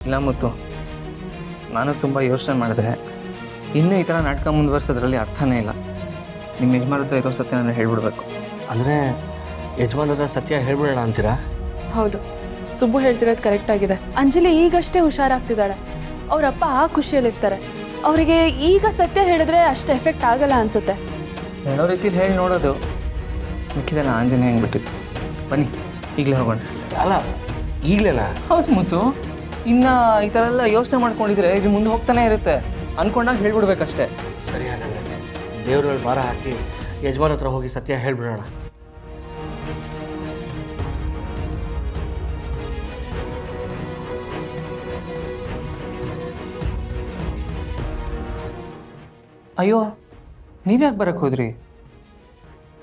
ಇಲ್ಲ ಮುತ್ತು, ನಾನು ತುಂಬ ಯೋಚನೆ ಮಾಡಿದೆ. ಇನ್ನೂ ಈ ಥರ ನಾಟಕ ಮುಂದುವರ್ಸೋದ್ರಲ್ಲಿ ಅರ್ಥನೇ ಇಲ್ಲ. ನಿಮ್ಮ ಯಜಮಾನ ಹತ್ರ ಇರೋ ಸತ್ಯ ನಾನು ಹೇಳ್ಬಿಡ್ಬೇಕು. ಅಂದರೆ ಯಜಮಾನ್ ಹತ್ರ ಸತ್ಯ ಹೇಳ್ಬಿಡೋಣ ಅಂತೀರಾ? ಹೌದು, ಸುಬ್ಬು ಹೇಳ್ತಿರೋದು ಕರೆಕ್ಟ್ ಆಗಿದೆ. ಅಂಜಲಿ ಈಗಷ್ಟೇ ಹುಷಾರಾಗ್ತಿದ್ದಾಳೆ. ಅವರಪ್ಪ ಆ ಖುಷಿಯಲ್ಲಿರ್ತಾರೆ. ಅವರಿಗೆ ಈಗ ಸತ್ಯ ಹೇಳಿದ್ರೆ ಅಷ್ಟು ಎಫೆಕ್ಟ್ ಆಗಲ್ಲ ಅನ್ಸುತ್ತೆ. ಹೇಳೋ ರೀತಿಲಿ ಹೇಳಿ ನೋಡೋದು, ಮಿಕ್ಕಿದೆಲ್ಲ ಆಂಜನೇಯ ಹೆಂಗ್ಬಿಟ್ಟಿತ್ತು. ಬನ್ನಿ ಈಗಲೇ ಹೋಗೋಣ. ಅಲ್ಲ, ಈಗಲೇನಾ? ಹೌದು ಮುತ್ತು, ಇನ್ನು ಈ ಥರ ಎಲ್ಲ ಯೋಚನೆ ಮಾಡ್ಕೊಂಡಿದ್ರೆ ಇದು ಮುಂದೆ ಹೋಗ್ತಾನೆ ಇರುತ್ತೆ. ಅಂದ್ಕೊಂಡಾಗ ಹೇಳ್ಬಿಡ್ಬೇಕಷ್ಟೇ. ಸರಿ, ಹಾಗಾದ್ರೆ ದೇವ್ರಲ್ಲಿ ಭಾರ ಹಾಕಿ ಯಜಮಾನ್ ಹತ್ರ ಹೋಗಿ ಸತ್ಯ ಹೇಳ್ಬಿಡೋಣ. ಅಯ್ಯೋ, ನೀವ್ಯಾಕೆ ಬರೋಕ್ಕೆ ಹೋದ್ರಿ?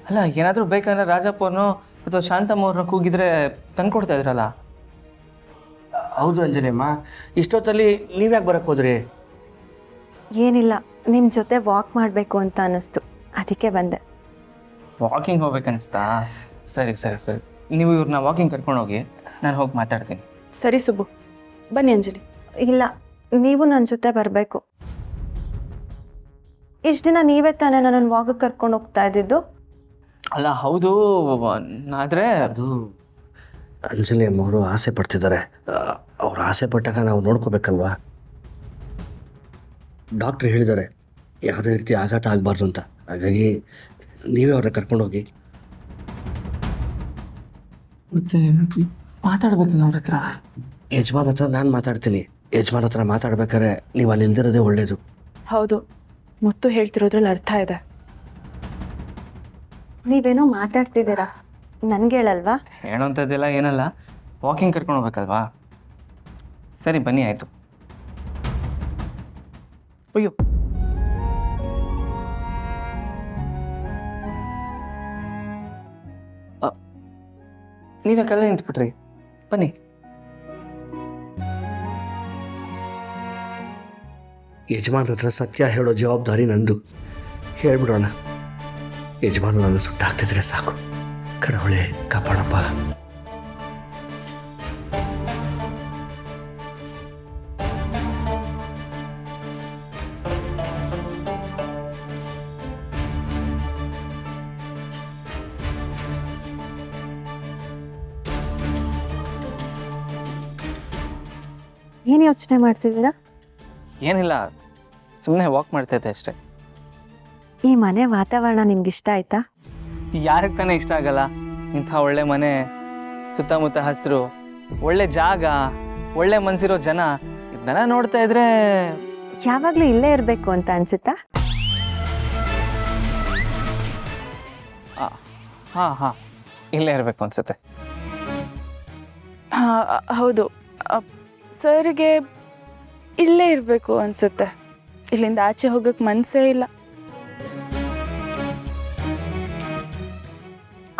ಅಲ್ಲ, ಏನಾದರೂ ಬೇಕಂದ್ರೆ ರಾಜಪ್ಪ ಅವ್ರನ್ನೋ ಅಥವಾ ಶಾಂತಮ್ಮ ಅವ್ರನ್ನ ಕೂಗಿದ್ರೆ ತಂದ್ಕೊಡ್ತಾ ಇದ್ರಲ್ಲ. ಹೌದು ಅಂಜನೇಯಮ್ಮ, ಇಷ್ಟೊತ್ತಲ್ಲಿ ನೀವ್ಯಾಕೆ ಬರಕ್ಕೆ ಹೋದ್ರಿ? ಏನಿಲ್ಲ, ನಿಮ್ಮ ಜೊತೆ ವಾಕ್ ಮಾಡಬೇಕು ಅಂತ ಅನ್ನಿಸ್ತು, ಅದಕ್ಕೆ ಬಂದೆ. ವಾಕಿಂಗ್ ಹೋಗ್ಬೇಕನ್ನಿಸ್ತಾ? ಸರಿ ಸರಿ ಸರಿ, ನೀವು ಇವ್ರನ್ನ ವಾಕಿಂಗ್ ಕರ್ಕೊಂಡೋಗಿ, ನಾನು ಹೋಗಿ ಮಾತಾಡ್ತೀನಿ. ಸರಿ ಸುಬ್ಬು, ಬನ್ನಿ ಅಂಜಲಿ. ಇಲ್ಲ, ನೀವು ನನ್ನ ಜೊತೆ ಬರಬೇಕು. ಇಷ್ಟು ದಿನ ನೀವೇ ತಾನೇ ನನ್ನನ್ನು ವಾಕಿಗೆ ಕರ್ಕೊಂಡು ಹೋಗ್ತಾ ಇದ್ದಿದ್ದು. ಅಲ್ಲ ಹೌದು, ಆದರೆ ಅದು ಅಂಜಲಿ ಅಮ್ಮವರು ಆಸೆ ಪಡ್ತಿದ್ದಾರೆ. ಅವ್ರು ಆಸೆ ಪಟ್ಟಾಗ ನಾವು ನೋಡ್ಕೋಬೇಕಲ್ವಾ? ಡಾಕ್ಟ್ರ್ ಹೇಳಿದ್ದಾರೆ ಯಾವುದೇ ರೀತಿ ಆಘಾತ ಆಗಬಾರ್ದು ಅಂತ. ಹಾಗಾಗಿ ನೀವೇ ಅವ್ರನ್ನ ಕರ್ಕೊಂಡೋಗಿ. ಮತ್ತೆ ಮಾತಾಡ್ಬೇಕಲ್ಲ ಅವ್ರ ಹತ್ರ. ಯಜಮಾನ್ ಹತ್ರ ನಾನು ಮಾತಾಡ್ತೀನಿ. ಯಜಮಾನ್ ಹತ್ರ ಮಾತಾಡ್ಬೇಕಾದ್ರೆ ನೀವು ಅಲ್ಲಿ ಇಲ್ದಿರೋದೇ ಒಳ್ಳೇದು. ಹೌದು, ಮುತ್ತು ಹೇಳ್ತಿರೋದ್ರಲ್ಲಿ ಅರ್ಥ ಇದೆ. ನೀವೇನೋ ಮಾತಾಡ್ತಿದ್ದೀರಾ, ನನಗೆ ಹೇಳಲ್ವಾ? ಹೇಳೋಂಥದ್ದೆಲ್ಲ ಏನಲ್ಲ, ವಾಕಿಂಗ್ ಕರ್ಕೊಂಡು ಹೋಗ್ಬೇಕಲ್ವಾ? ಸರಿ ಬನ್ನಿ, ಆಯಿತು. ಅಯ್ಯೋ, ನೀವೇ ಕಲ್ಲ ನಿಂತ್ಬಿಟ್ರಿ, ಬನ್ನಿ. ಯಜಮಾನ್ ಹತ್ರ ಸತ್ಯ ಹೇಳೋ ಜವಾಬ್ದಾರಿ ನಂದು. ಹೇಳ್ಬಿಡೋಣ. ಯಜಮಾನ ನನ್ನ ಸುಟ್ಟಾಗ್ತಿದ್ರೆ ಸಾಕು. ಕಡವಳೆ ಕಾಪಾಡಪ್ಪ. ಏನು ಯೋಚನೆ ಮಾಡ್ತಿದ್ದೀರಾ? ಏನಿಲ್ಲ, ಸುಮ್ಮನೆ ವಾಕ್ ಮಾಡ್ತೈತೆ ಅಷ್ಟೇ. ಈ ಮನೆ ವಾತಾವರಣ ನಿಮ್ಗೆ ಇಷ್ಟ ಆಯ್ತಾ? ಯಾರಿಗೆ ತಾನೇ ಇಷ್ಟ ಆಗಲ್ಲ? ಇಂಥ ಒಳ್ಳೆ ಮನೆ, ಸುತ್ತಮುತ್ತ ಹಸಿರು, ಒಳ್ಳೆ ಜಾಗ, ಒಳ್ಳೆ ಮನಸ್ಸಿರೋ ಜನ, ಇದನ್ನೆಲ್ಲ ನೋಡ್ತಾ ಇದ್ರೆ ಯಾವಾಗಲೂ ಇಲ್ಲೇ ಇರಬೇಕು ಅಂತ ಅನ್ಸುತ್ತಾ? ಹಾಂ ಹಾಂ, ಇಲ್ಲೇ ಇರಬೇಕು ಅನ್ಸುತ್ತೆ. ಹೌದು, ಸರ್ಗೆ ಇಲ್ಲೇ ಇರಬೇಕು ಅನ್ಸುತ್ತೆ. ಇಲ್ಲಿಂದ ಆಚೆ ಹೋಗಕ್ಕೆ ಮನಸ್ಸೇ ಇಲ್ಲ.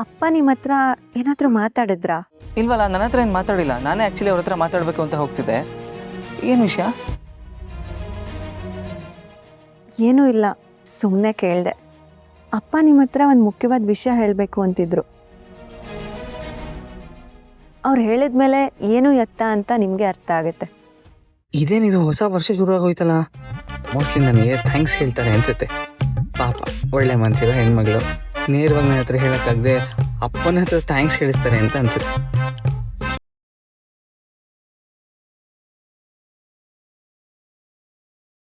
ಅಪ್ಪ ನಿಮ್ಮ ಹತ್ರ ಏನಾದರೂ ಮಾತಾಡಿದ್ರಾ? ಇಲ್ವಲ್ಲ, ನನ್ನ ಹತ್ರ ಏನು ಮಾತಾಡಿಲ್ಲ. ನಾನೇ ಆ್ಯಕ್ಚುಲಿ ಅವ್ರ ಹತ್ರ ಮಾತಾಡಬೇಕು ಅಂತ ಹೋಗ್ತಿದ್ದೆ. ಏನು ವಿಷಯ? ಏನೂ ಇಲ್ಲ, ಸುಮ್ಮನೆ ಕೇಳಿದೆ. ಅಪ್ಪ ನಿಮ್ಮ ಹತ್ರ ಒಂದು ಮುಖ್ಯವಾದ ವಿಷಯ ಹೇಳಬೇಕು ಅಂತಿದ್ರು. ಅವ್ರು ಹೇಳಿದ್ಮೇಲೆ ಏನು ಎತ್ತ ಅಂತ ನಿಮಗೆ ಅರ್ಥ ಆಗುತ್ತೆ. ಇದೇನಿದು, ಹೊಸ ವರ್ಷ ಶುರುವಾಗೋಯ್ತಲ್ಲ. ಮೋಸ್ಟ್ಲಿ ನನಗೆ ಥ್ಯಾಂಕ್ಸ್ ಹೇಳ್ತಾರೆ ಅನ್ಸುತ್ತೆ. ಪಾಪ, ಒಳ್ಳೆ ಮನಸ್ಸಿರೋ ಹೆಣ್ಮಗಳು ನೇರವಾಗಿ ನನ್ನ ಹತ್ರ ಹೇಳೋಕ್ಕಾಗದೆ ಅಪ್ಪನ ಹತ್ರ ಥ್ಯಾಂಕ್ಸ್ ಹೇಳಿಸ್ತಾರೆ ಅಂತ ಅನ್ಸುತ್ತೆ.